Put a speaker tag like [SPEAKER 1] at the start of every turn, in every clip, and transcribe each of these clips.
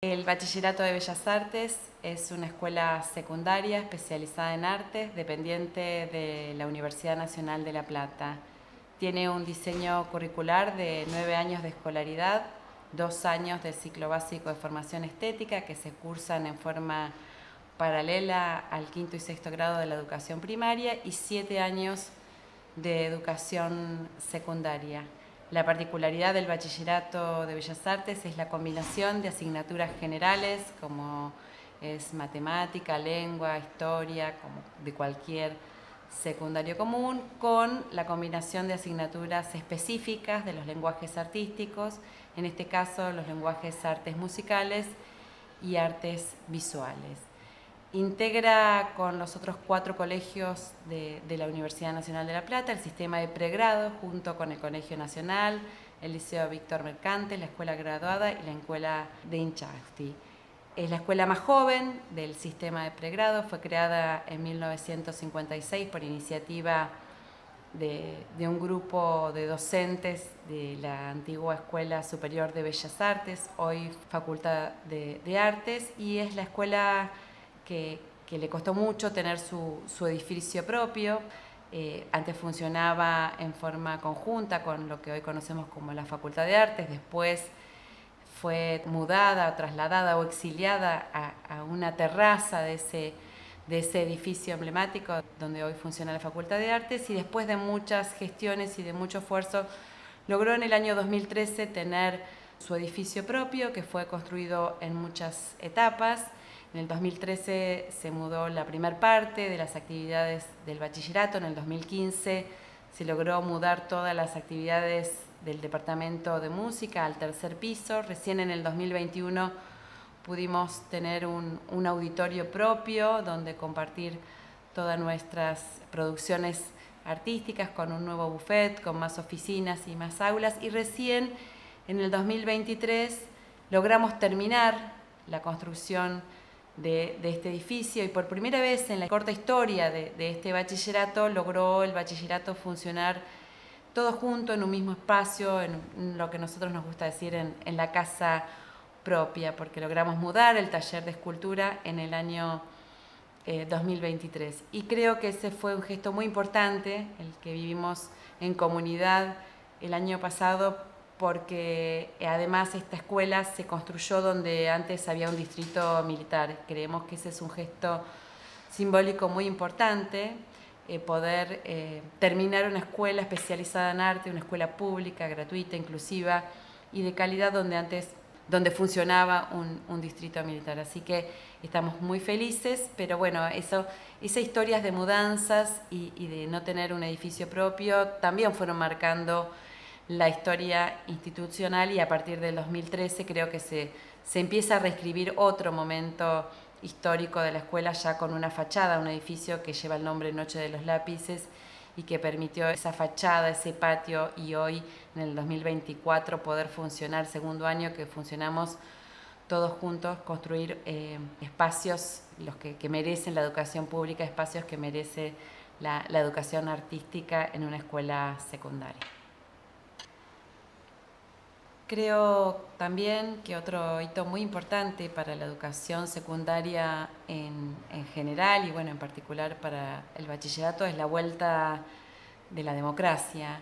[SPEAKER 1] El Bachillerato de Bellas Artes es una escuela secundaria especializada en artes, dependiente de la Universidad Nacional de La Plata. Tiene un diseño curricular de 9 años de escolaridad, 2 años del ciclo básico de formación estética que se cursan en forma paralela al quinto y sexto grado de la educación primaria y 7 años de educación secundaria. La particularidad del Bachillerato de Bellas Artes es la combinación de asignaturas generales como es matemática, lengua, historia, como de cualquier secundario común, con la combinación de asignaturas específicas de los lenguajes artísticos, en este caso los lenguajes artes musicales y artes visuales. Integra con los otros 4 colegios de la Universidad Nacional de La Plata el sistema de pregrado junto con el Colegio Nacional, el Liceo Víctor Mercante, la Escuela Graduada y la Escuela de Inchausti. Es la escuela más joven del sistema de pregrado, fue creada en 1956 por iniciativa de un grupo de docentes de la antigua Escuela Superior de Bellas Artes, hoy Facultad de Artes, y es la escuela que le costó mucho tener su edificio propio. Antes funcionaba en forma conjunta con lo que hoy conocemos como la Facultad de Artes, después fue mudada, trasladada o exiliada a una terraza de ese edificio emblemático donde hoy funciona la Facultad de Artes, y después de muchas gestiones y de mucho esfuerzo logró en el año 2013 tener su edificio propio, que fue construido en muchas etapas. En el 2013 se mudó la primera parte de las actividades del bachillerato, en el 2015 se logró mudar todas las actividades del departamento de música al tercer piso. Recién en el 2021 pudimos tener un auditorio propio donde compartir todas nuestras producciones artísticas con un nuevo buffet, con más oficinas y más aulas. Y recién en el 2023 logramos terminar la construcción de este edificio, y por primera vez en la corta historia de este bachillerato logró el bachillerato funcionar todo junto en un mismo espacio, en lo que nosotros nos gusta decir en la casa propia, porque logramos mudar el taller de escultura en el año 2023. Y creo que ese fue un gesto muy importante, el que vivimos en comunidad el año pasado, porque además esta escuela se construyó donde antes había un distrito militar. Creemos que ese es un gesto simbólico muy importante, poder terminar una escuela especializada en arte, una escuela pública, gratuita, inclusiva y de calidad donde funcionaba un distrito militar. Así que estamos muy felices, pero bueno, esas historias de mudanzas y de no tener un edificio propio también fueron marcando la historia institucional, y a partir del 2013 creo que se empieza a reescribir otro momento histórico de la escuela, ya con una fachada, un edificio que lleva el nombre Noche de los Lápices y que permitió esa fachada, ese patio, y hoy en el 2024 poder funcionar, segundo año que funcionamos todos juntos, construir espacios los que merecen la educación pública, espacios que merece la educación artística en una escuela secundaria. Creo también que otro hito muy importante para la educación secundaria en general y bueno, en particular para el bachillerato es la vuelta de la democracia.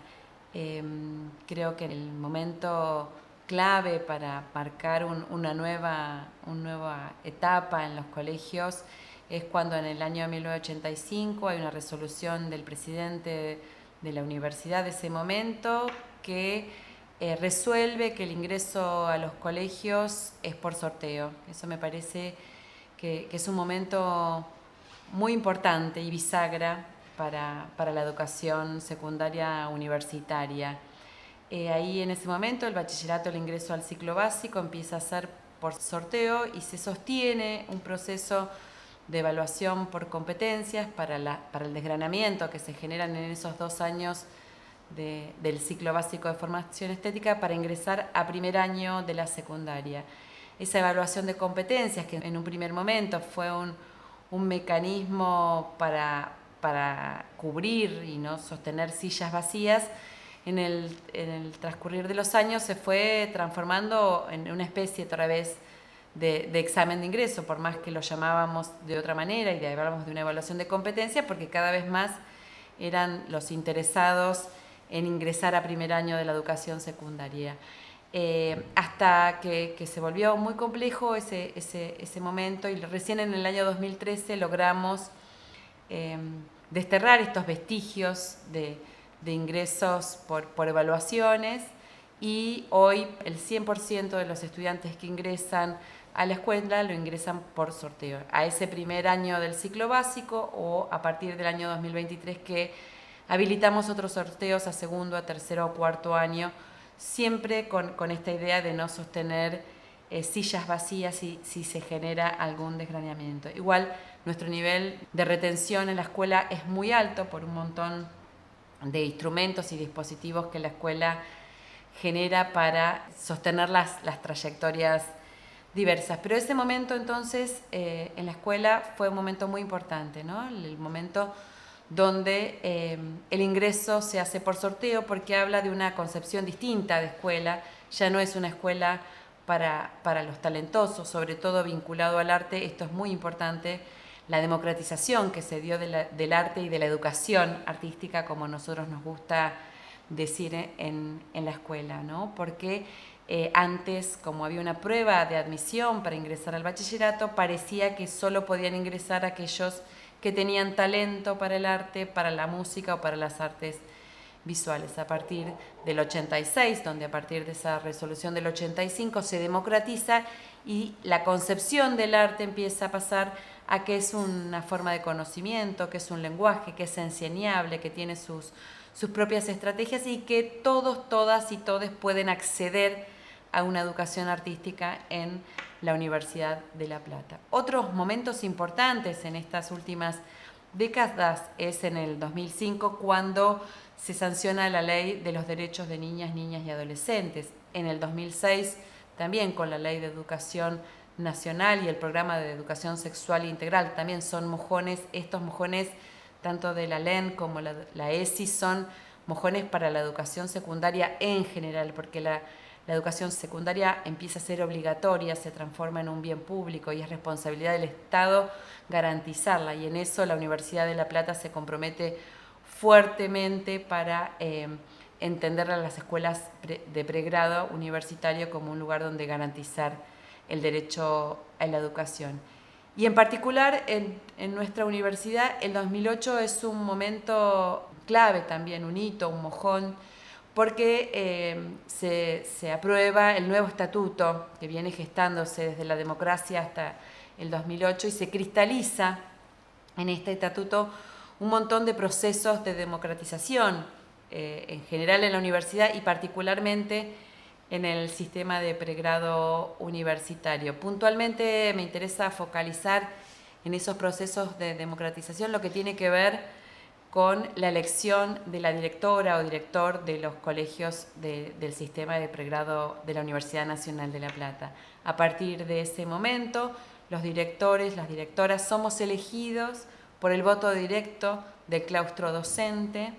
[SPEAKER 1] Creo que el momento clave para marcar una nueva etapa en los colegios es cuando en el año 1985 hay una resolución del presidente de la universidad de ese momento que resuelve que el ingreso a los colegios es por sorteo. Eso me parece que es un momento muy importante y bisagra para la educación secundaria universitaria. Ahí en ese momento el bachillerato, el ingreso al ciclo básico empieza a ser por sorteo y se sostiene un proceso de evaluación por competencias para el desgranamiento que se generan en esos 2 años del ciclo básico de formación estética para ingresar a primer año de la secundaria. Esa evaluación de competencias, que en un primer momento fue un mecanismo para cubrir y no sostener sillas vacías, en el transcurrir de los años se fue transformando en una especie otra vez de examen de ingreso, por más que lo llamábamos de otra manera y hablábamos de una evaluación de competencia, porque cada vez más eran los interesados en ingresar a primer año de la educación secundaria. Hasta que se volvió muy complejo ese momento, y recién en el año 2013 logramos desterrar estos vestigios de ingresos por evaluaciones, y hoy el 100% de los estudiantes que ingresan a la escuela lo ingresan por sorteo, a ese primer año del ciclo básico o a partir del año 2023 que habilitamos otros sorteos a segundo, a tercero o cuarto año, siempre con esta idea de no sostener sillas vacías si se genera algún desgraneamiento. Igual nuestro nivel de retención en la escuela es muy alto por un montón de instrumentos y dispositivos que la escuela genera para sostener las trayectorias diversas. Pero ese momento entonces en la escuela fue un momento muy importante, ¿no? El momento donde el ingreso se hace por sorteo, porque habla de una concepción distinta de escuela. Ya no es una escuela para los talentosos, sobre todo vinculado al arte. Esto es muy importante, la democratización que se dio del arte y de la educación artística, como nosotros nos gusta decir en la escuela, ¿no? Porque antes, como había una prueba de admisión para ingresar al bachillerato, parecía que solo podían ingresar aquellos que tenían talento para el arte, para la música o para las artes visuales. A partir del 86, donde a partir de esa resolución del 85 se democratiza y la concepción del arte empieza a pasar a que es una forma de conocimiento, que es un lenguaje, que es enseñable, que tiene sus propias estrategias y que todos, todas y todes pueden acceder a una educación artística en la Universidad de La Plata. Otros momentos importantes en estas últimas décadas es en el 2005, cuando se sanciona la Ley de los Derechos de Niñas, Niñas y Adolescentes. En el 2006, también con la Ley de Educación Nacional y el Programa de Educación Sexual Integral. También son mojones, estos mojones, tanto de la LEN como la ESI, son mojones para la educación secundaria en general, porque la educación secundaria empieza a ser obligatoria, se transforma en un bien público y es responsabilidad del Estado garantizarla, y en eso la Universidad de La Plata se compromete fuertemente para entender a las escuelas de pregrado universitario como un lugar donde garantizar el derecho a la educación. Y en particular en nuestra universidad el 2008 es un momento clave también, un hito, un mojón, porque se aprueba el nuevo estatuto que viene gestándose desde la democracia hasta el 2008 y se cristaliza en este estatuto un montón de procesos de democratización en general en la universidad y particularmente en el sistema de pregrado universitario. Puntualmente me interesa focalizar en esos procesos de democratización lo que tiene que ver con la elección de la directora o director de los colegios del sistema de pregrado de la Universidad Nacional de La Plata. A partir de ese momento, los directores, las directoras, somos elegidos por el voto directo del claustro docente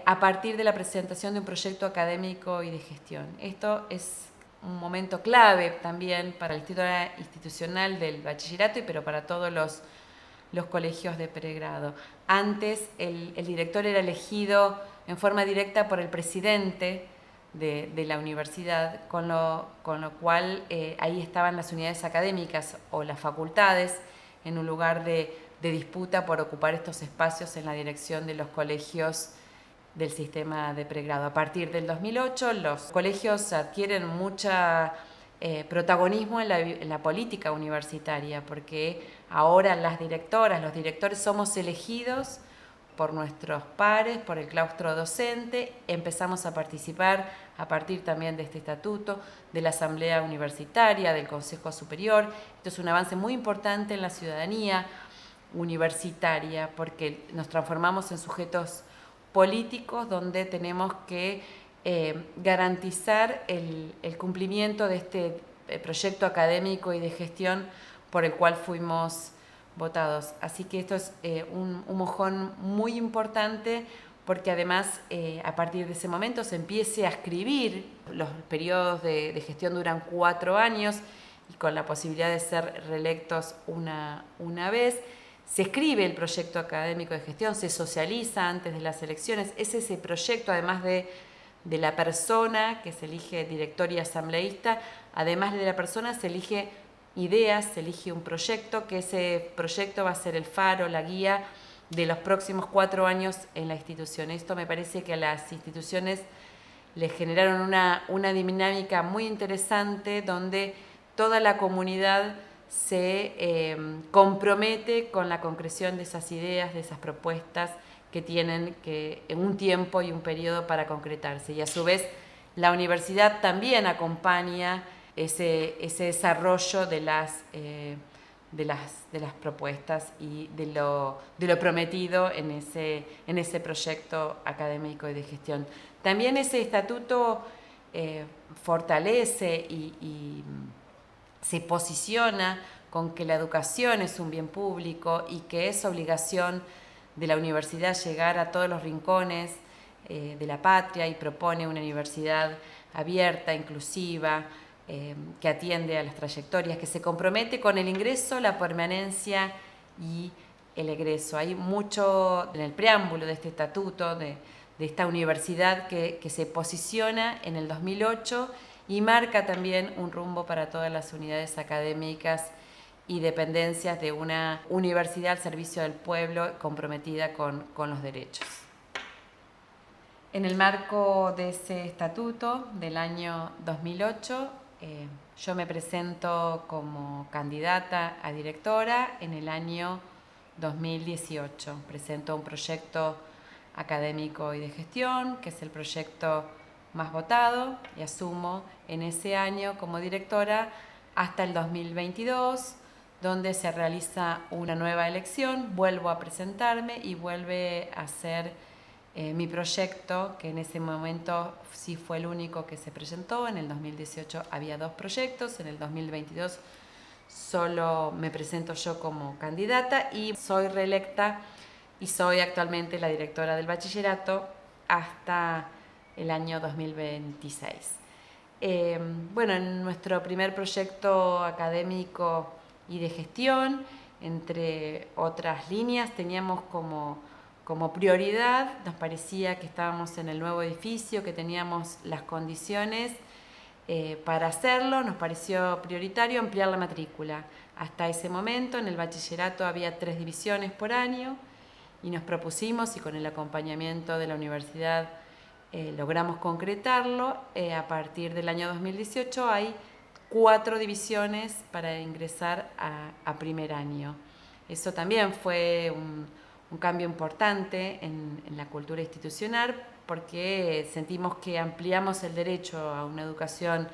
[SPEAKER 1] a partir de la presentación de un proyecto académico y de gestión. Esto es un momento clave también para la historia institucional del bachillerato, pero para todos los colegios de pregrado. Antes el director era elegido en forma directa por el presidente de la universidad, con lo cual ahí estaban las unidades académicas o las facultades en un lugar de disputa por ocupar estos espacios en la dirección de los colegios del sistema de pregrado. A partir del 2008 los colegios adquieren mucha protagonismo en la política universitaria, porque ahora las directoras, los directores somos elegidos por nuestros pares, por el claustro docente, empezamos a participar a partir también de este estatuto, de la asamblea universitaria, del Consejo Superior. Esto es un avance muy importante en la ciudadanía universitaria, porque nos transformamos en sujetos políticos donde tenemos que garantizar el cumplimiento de este proyecto académico y de gestión por el cual fuimos votados. Así que esto es un mojón muy importante, porque además a partir de ese momento se empiece a escribir, los periodos de gestión duran 4 años y con la posibilidad de ser reelectos una vez. Se escribe el proyecto académico de gestión, se socializa antes de las elecciones. Es ese proyecto, además de la persona que se elige director y asambleísta, además de la persona se elige ideas, se elige un proyecto, que ese proyecto va a ser el faro, la guía de los próximos 4 años en la institución. Esto me parece que a las instituciones les generaron una dinámica muy interesante donde toda la comunidad se compromete con la concreción de esas ideas, de esas propuestas que tienen en un tiempo y un periodo para concretarse. Y a su vez la universidad también acompaña ese desarrollo de las propuestas y de lo prometido en ese proyecto académico y de gestión. También ese estatuto fortalece y se posiciona con que la educación es un bien público y que es obligación de la universidad llegar a todos los rincones de la patria, y propone una universidad abierta, inclusiva, que atiende a las trayectorias, que se compromete con el ingreso, la permanencia y el egreso. Hay mucho en el preámbulo de este estatuto, de esta universidad que se posiciona en el 2008 y marca también un rumbo para todas las unidades académicas y dependencias de una universidad al servicio del pueblo comprometida con los derechos. En el marco de ese estatuto del año 2008, yo me presento como candidata a directora en el año 2018. Presento un proyecto académico y de gestión, que es el proyecto más votado, y asumo en ese año como directora hasta el 2022, donde se realiza una nueva elección, vuelvo a presentarme y vuelve a ser mi proyecto, que en ese momento sí fue el único que se presentó. En el 2018 había 2 proyectos, en el 2022 solo me presento yo como candidata y soy reelecta y soy actualmente la directora del bachillerato hasta el año 2026. Bueno, en nuestro primer proyecto académico y de gestión, entre otras líneas, teníamos como prioridad, nos parecía que estábamos en el nuevo edificio, que teníamos las condiciones para hacerlo, nos pareció prioritario ampliar la matrícula. Hasta ese momento en el bachillerato había 3 divisiones por año y nos propusimos, y con el acompañamiento de la universidad logramos concretarlo. A partir del año 2018 hay 4 divisiones para ingresar a primer año. Eso también fue un cambio importante en la cultura institucional, porque sentimos que ampliamos el derecho a una educación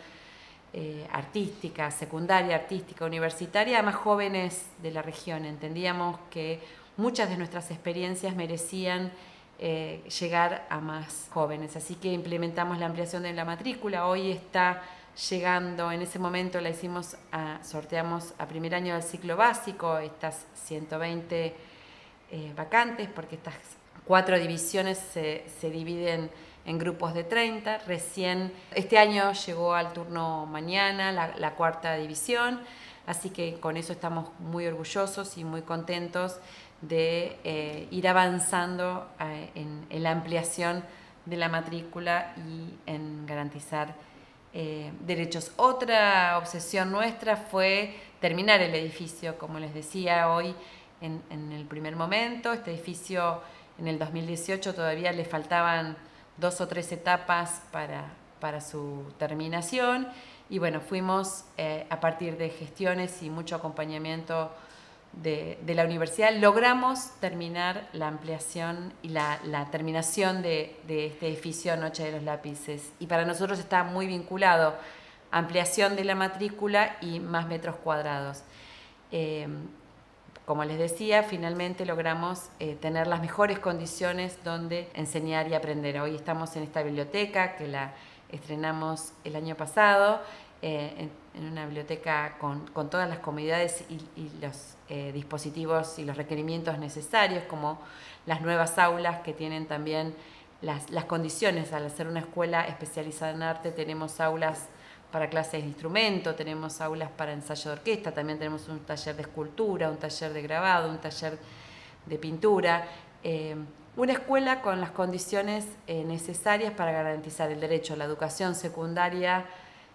[SPEAKER 1] artística, secundaria, artística, universitaria, a más jóvenes de la región. Entendíamos que muchas de nuestras experiencias merecían llegar a más jóvenes, así que implementamos la ampliación de la matrícula. Hoy está llegando, en ese momento la sorteamos a primer año del ciclo básico, estas 120 vacantes, porque estas 4 divisiones se dividen en grupos de 30. Recién este año llegó al turno mañana la 4ª división, así que con eso estamos muy orgullosos y muy contentos de ir avanzando en la ampliación de la matrícula y en garantizar derechos. Otra obsesión nuestra fue terminar el edificio, como les decía hoy en el primer momento. Este edificio en el 2018 todavía le faltaban 2 o 3 etapas para su terminación, y bueno, fuimos a partir de gestiones y mucho acompañamiento de la universidad, logramos terminar la ampliación y la terminación de este edificio Noche de los Lápices, y para nosotros está muy vinculado ampliación de la matrícula y más metros cuadrados. Como les decía, finalmente logramos tener las mejores condiciones donde enseñar y aprender. Hoy estamos en esta biblioteca que la estrenamos el año pasado, en una biblioteca con todas las comodidades y los dispositivos y los requerimientos necesarios, como las nuevas aulas que tienen también las condiciones. Al ser una escuela especializada en arte, tenemos aulas para clases de instrumento, tenemos aulas para ensayo de orquesta, también tenemos un taller de escultura, un taller de grabado, un taller de pintura. Una escuela con las condiciones necesarias para garantizar el derecho a la educación secundaria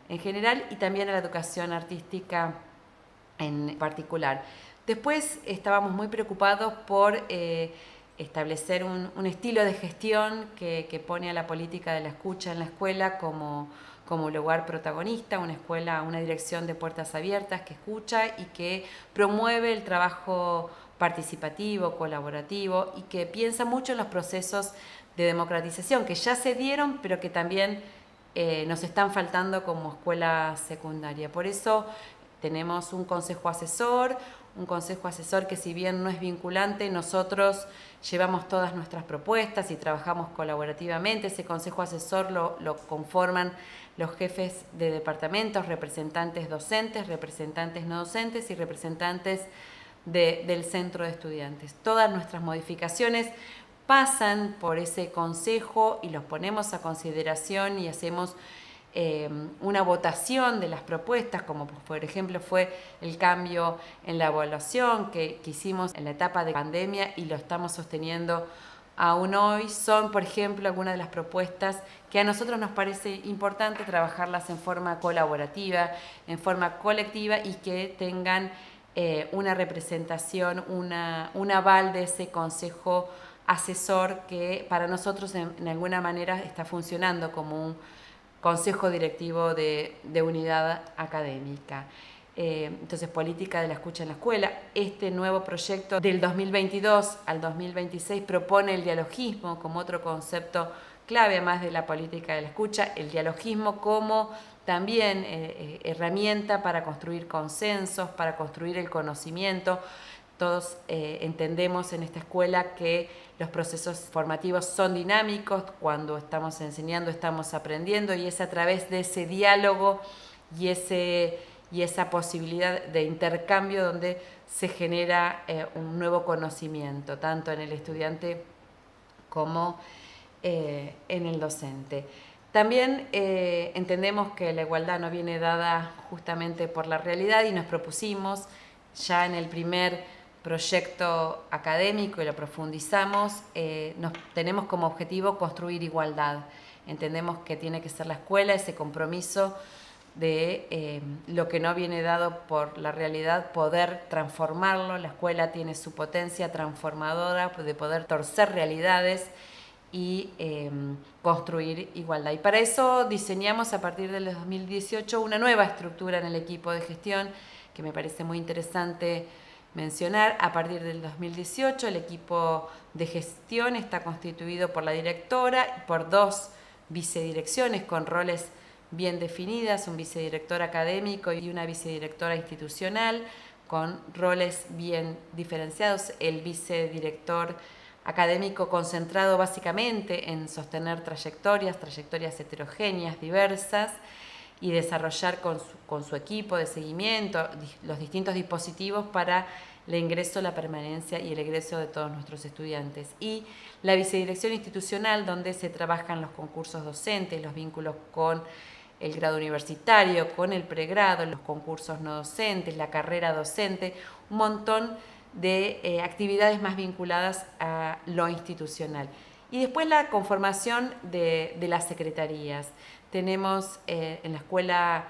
[SPEAKER 1] en general y también a la educación artística en particular. Después estábamos muy preocupados por establecer un estilo de gestión que pone a la política de la escucha en la escuela como lugar protagonista, una dirección de puertas abiertas que escucha y que promueve el trabajo participativo, colaborativo y que piensa mucho en los procesos de democratización que ya se dieron, pero que también nos están faltando como escuela secundaria. Por eso tenemos un consejo asesor que si bien no es vinculante, nosotros llevamos todas nuestras propuestas y trabajamos colaborativamente. Ese consejo asesor lo conforman los jefes de departamentos, representantes docentes, representantes no docentes y representantes del centro de estudiantes. Todas nuestras modificaciones pasan por ese consejo y los ponemos a consideración y hacemos una votación de las propuestas, como por ejemplo fue el cambio en la evaluación que hicimos en la etapa de pandemia y lo estamos sosteniendo aún hoy. Son, por ejemplo, algunas de las propuestas que a nosotros nos parece importante trabajarlas en forma colaborativa, en forma colectiva y que tengan una representación, un aval de ese consejo asesor que para nosotros en alguna manera está funcionando como un consejo directivo de unidad académica. Entonces, política de la escucha en la escuela. Este nuevo proyecto del 2022 al 2026 propone el dialogismo como otro concepto clave, además de la política de la escucha, el dialogismo como también herramienta para construir consensos, para construir el conocimiento. Todos entendemos en esta escuela que los procesos formativos son dinámicos, cuando estamos enseñando estamos aprendiendo y es a través de ese diálogo y esa posibilidad de intercambio donde se genera un nuevo conocimiento, tanto en el estudiante como en el docente. También entendemos que la igualdad no viene dada justamente por la realidad y nos propusimos ya en el primer proyecto académico y lo profundizamos, tenemos como objetivo construir igualdad. Entendemos que tiene que ser la escuela ese compromiso de lo que no viene dado por la realidad, poder transformarlo. La escuela tiene su potencia transformadora de poder torcer realidades y construir igualdad. Y para eso diseñamos a partir del 2018 una nueva estructura en el equipo de gestión que me parece muy interesante mencionar. A partir del 2018 el equipo de gestión está constituido por la directora y por 2 vicedirecciones con roles bien definidas, un vicedirector académico y una vicedirectora institucional con roles bien diferenciados. El vicedirector académico concentrado básicamente en sostener trayectorias heterogéneas, diversas, y desarrollar con su equipo de seguimiento los distintos dispositivos para el ingreso, la permanencia y el egreso de todos nuestros estudiantes. Y la vicedirección institucional, donde se trabajan los concursos docentes, los vínculos con el grado universitario, con el pregrado, los concursos no docentes, la carrera docente, un montón de actividades más vinculadas a lo institucional. Y después la conformación de las secretarías. Tenemos en la escuela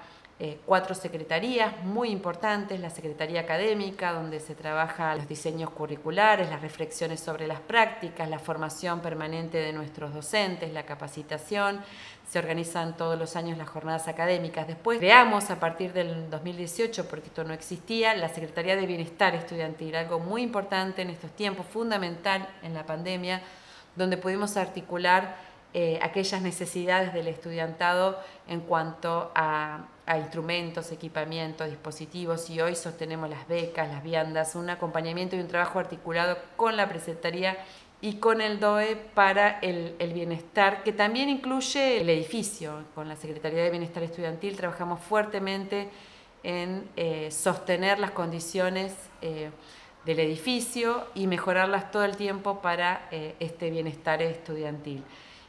[SPEAKER 1] 4 secretarías muy importantes: la Secretaría Académica, donde se trabaja los diseños curriculares, las reflexiones sobre las prácticas, la formación permanente de nuestros docentes, la capacitación. Se organizan todos los años las jornadas académicas. Después creamos a partir del 2018, porque esto no existía, la Secretaría de Bienestar Estudiantil, algo muy importante en estos tiempos, fundamental en la pandemia, donde pudimos articular aquellas necesidades del estudiantado en cuanto a instrumentos, equipamientos, dispositivos, y hoy sostenemos las becas, las viandas, un acompañamiento y un trabajo articulado con la preceptoría y con el DOE para el bienestar, que también incluye el edificio. Con la Secretaría de Bienestar Estudiantil trabajamos fuertemente en sostener las condiciones del edificio y mejorarlas todo el tiempo para este bienestar estudiantil.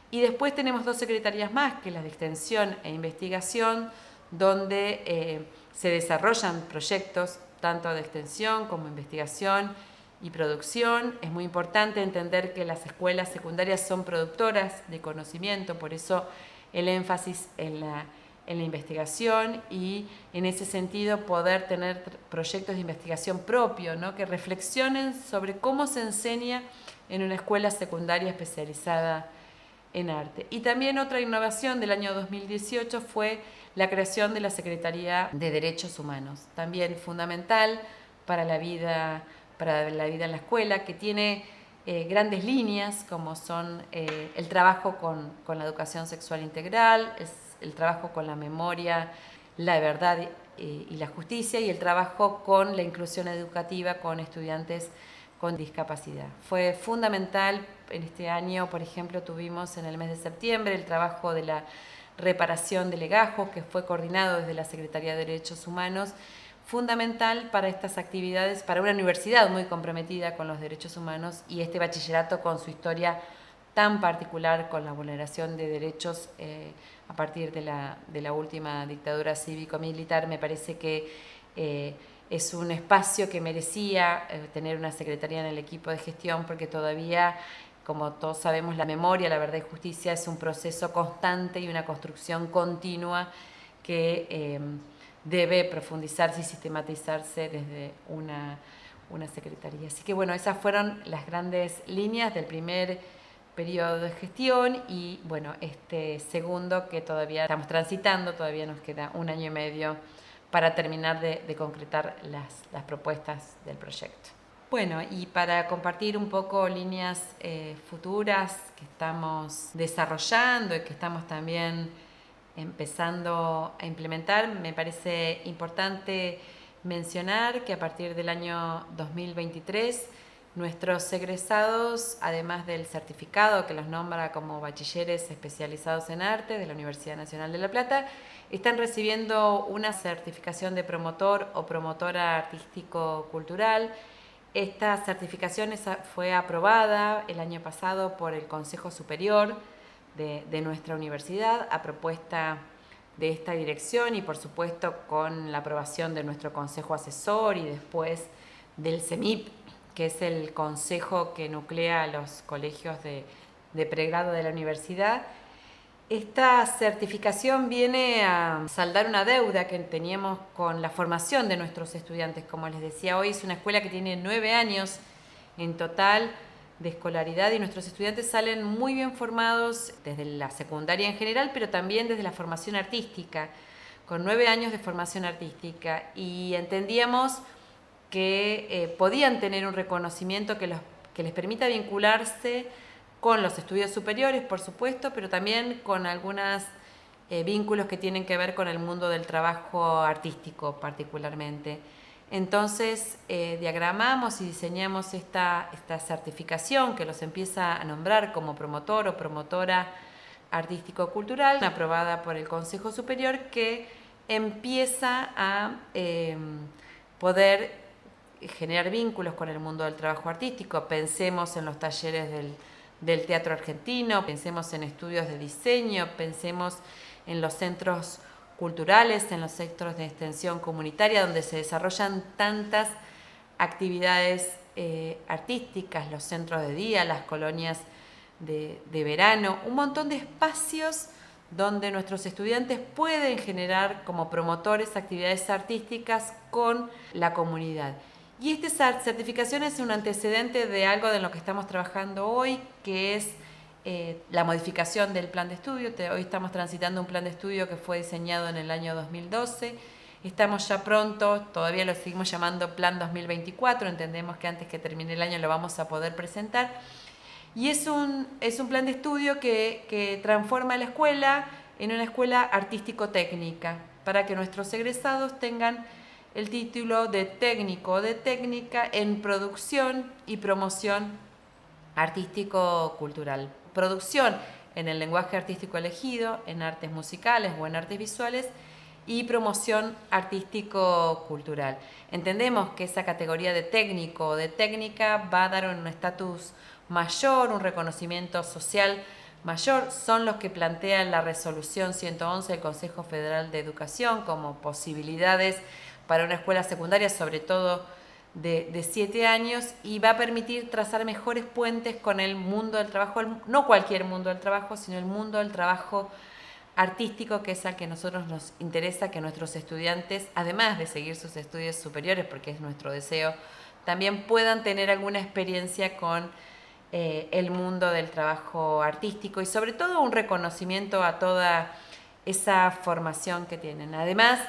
[SPEAKER 1] Y después tenemos 2 secretarías más, que las de Extensión e Investigación, donde se desarrollan proyectos tanto de extensión como investigación y producción. Es muy importante entender que las escuelas secundarias son productoras de conocimiento, por eso el énfasis en la investigación y en ese sentido poder tener proyectos de investigación propios, ¿no? Que reflexionen sobre cómo se enseña en una escuela secundaria especializada en arte. Y también otra innovación del año 2018 fue la creación de la Secretaría de Derechos Humanos, también fundamental para la vida en la escuela, que tiene grandes líneas como son el trabajo con la educación sexual integral, el trabajo con la memoria, la verdad y la justicia, y el trabajo con la inclusión educativa con estudiantes con discapacidad. Fue fundamental en este año, por ejemplo, tuvimos en el mes de septiembre el trabajo de la reparación de legajos, que fue coordinado desde la Secretaría de Derechos Humanos, fundamental para estas actividades, para una universidad muy comprometida con los derechos humanos y este bachillerato con su historia tan particular con la vulneración de derechos a partir de la última dictadura cívico-militar. Me parece que es un espacio que merecía tener una secretaría en el equipo de gestión, porque todavía, como todos sabemos, la memoria, la verdad y justicia es un proceso constante y una construcción continua que debe profundizarse y sistematizarse desde una secretaría. Así que bueno, esas fueron las grandes líneas del primer periodo de gestión y bueno, este segundo que todavía estamos transitando, todavía nos queda 1 año y medio para terminar de concretar las propuestas del proyecto. Bueno, y para compartir un poco líneas futuras que estamos desarrollando y que estamos también empezando a implementar, me parece importante mencionar que a partir del año 2023 nuestros egresados, además del certificado que los nombra como bachilleres especializados en arte de la Universidad Nacional de La Plata, están recibiendo una certificación de promotor o promotora artístico-cultural. Esta certificación fue aprobada el año pasado por el Consejo Superior de nuestra universidad a propuesta de esta dirección y por supuesto con la aprobación de nuestro consejo asesor y después del CEMIP, que es el consejo que nuclea a los colegios de pregrado de la universidad. Esta certificación viene a saldar una deuda que teníamos con la formación de nuestros estudiantes. Como les decía, hoy es una escuela que tiene 9 años en total de escolaridad y nuestros estudiantes salen muy bien formados desde la secundaria en general, pero también desde la formación artística, con 9 años de formación artística, y entendíamos que podían tener un reconocimiento que les permita vincularse con los estudios superiores, por supuesto, pero también con algunos vínculos que tienen que ver con el mundo del trabajo artístico particularmente. Entonces diagramamos y diseñamos esta certificación que los empieza a nombrar como promotor o promotora artístico-cultural, aprobada por el Consejo Superior, que empieza a poder generar vínculos con el mundo del trabajo artístico. Pensemos en los talleres del teatro argentino, pensemos en estudios de diseño, pensemos en los centros culturales, en los centros de extensión comunitaria, donde se desarrollan tantas actividades artísticas, los centros de día, las colonias de verano, un montón de espacios donde nuestros estudiantes pueden generar como promotores actividades artísticas con la comunidad. Y esta certificación es un antecedente de algo de lo que estamos trabajando hoy, que es la modificación del plan de estudio. Hoy estamos transitando un plan de estudio que fue diseñado en el año 2012. Estamos ya pronto, todavía lo seguimos llamando Plan 2024, entendemos que antes que termine el año lo vamos a poder presentar. Y es un plan de estudio que transforma la escuela en una escuela artístico-técnica, para que nuestros egresados tengan el título de técnico o de técnica en producción y promoción artístico-cultural. Producción en el lenguaje artístico elegido, en artes musicales o en artes visuales, y promoción artístico-cultural. Entendemos que esa categoría de técnico o de técnica va a dar un estatus mayor, un reconocimiento social mayor, son los que plantean la resolución 111 del Consejo Federal de Educación como posibilidades para una escuela secundaria, sobre todo de 7 años, y va a permitir trazar mejores puentes con el mundo del trabajo, no cualquier mundo del trabajo, sino el mundo del trabajo artístico, que es al que a nosotros nos interesa que nuestros estudiantes, además de seguir sus estudios superiores, porque es nuestro deseo, también puedan tener alguna experiencia con el mundo del trabajo artístico y sobre todo un reconocimiento a toda esa formación que tienen. Además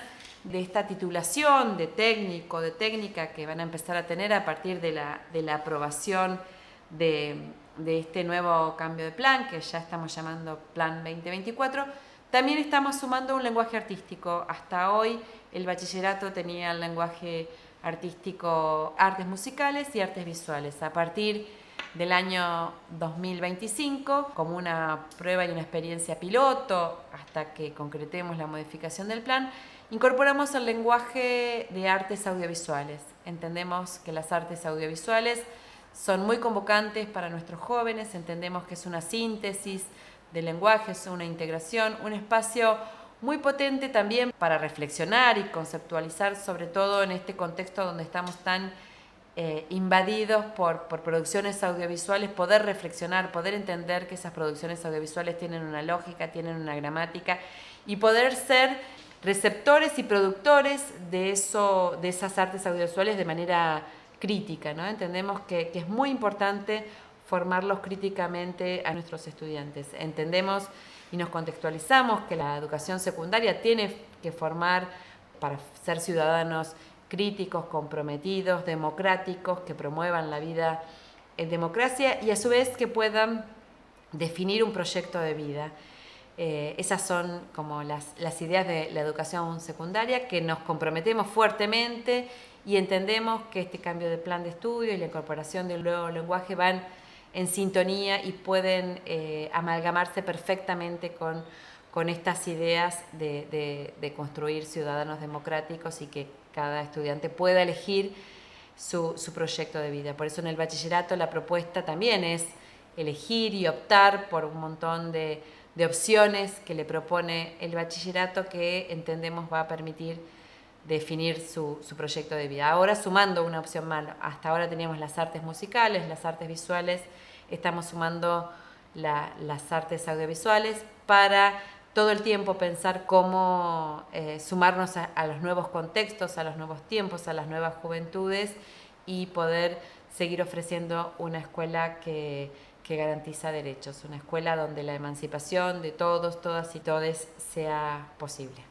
[SPEAKER 1] de esta titulación de técnico, de técnica que van a empezar a tener a partir de la aprobación de este nuevo cambio de plan, que ya estamos llamando Plan 2024, también estamos sumando un lenguaje artístico. Hasta hoy el bachillerato tenía el lenguaje artístico artes musicales y artes visuales. A partir del año 2025, como una prueba y una experiencia piloto, hasta que concretemos la modificación del plan, incorporamos el lenguaje de artes audiovisuales. Entendemos que las artes audiovisuales son muy convocantes para nuestros jóvenes, entendemos que es una síntesis del lenguaje, es una integración, un espacio muy potente también para reflexionar y conceptualizar, sobre todo en este contexto donde estamos tan invadidos por producciones audiovisuales, poder reflexionar, poder entender que esas producciones audiovisuales tienen una lógica, tienen una gramática, y poder ser receptores y productores de esas artes audiovisuales de manera crítica, ¿no? Entendemos que es muy importante formarlos críticamente a nuestros estudiantes. Entendemos y nos contextualizamos que la educación secundaria tiene que formar para ser ciudadanos críticos, comprometidos, democráticos, que promuevan la vida en democracia y a su vez que puedan definir un proyecto de vida. Esas son como las ideas de la educación secundaria, que nos comprometemos fuertemente y entendemos que este cambio de plan de estudio y la incorporación del nuevo lenguaje van en sintonía y pueden amalgamarse perfectamente con estas ideas de construir ciudadanos democráticos y que cada estudiante pueda elegir su proyecto de vida. Por eso en el bachillerato la propuesta también es elegir y optar por un montón de opciones que le propone el bachillerato, que entendemos va a permitir definir su proyecto de vida. Ahora sumando una opción más, hasta ahora teníamos las artes musicales, las artes visuales, estamos sumando las artes audiovisuales para todo el tiempo pensar cómo sumarnos a los nuevos contextos, a los nuevos tiempos, a las nuevas juventudes y poder seguir ofreciendo una escuela que garantiza derechos, una escuela donde la emancipación de todos, todas y todes sea posible.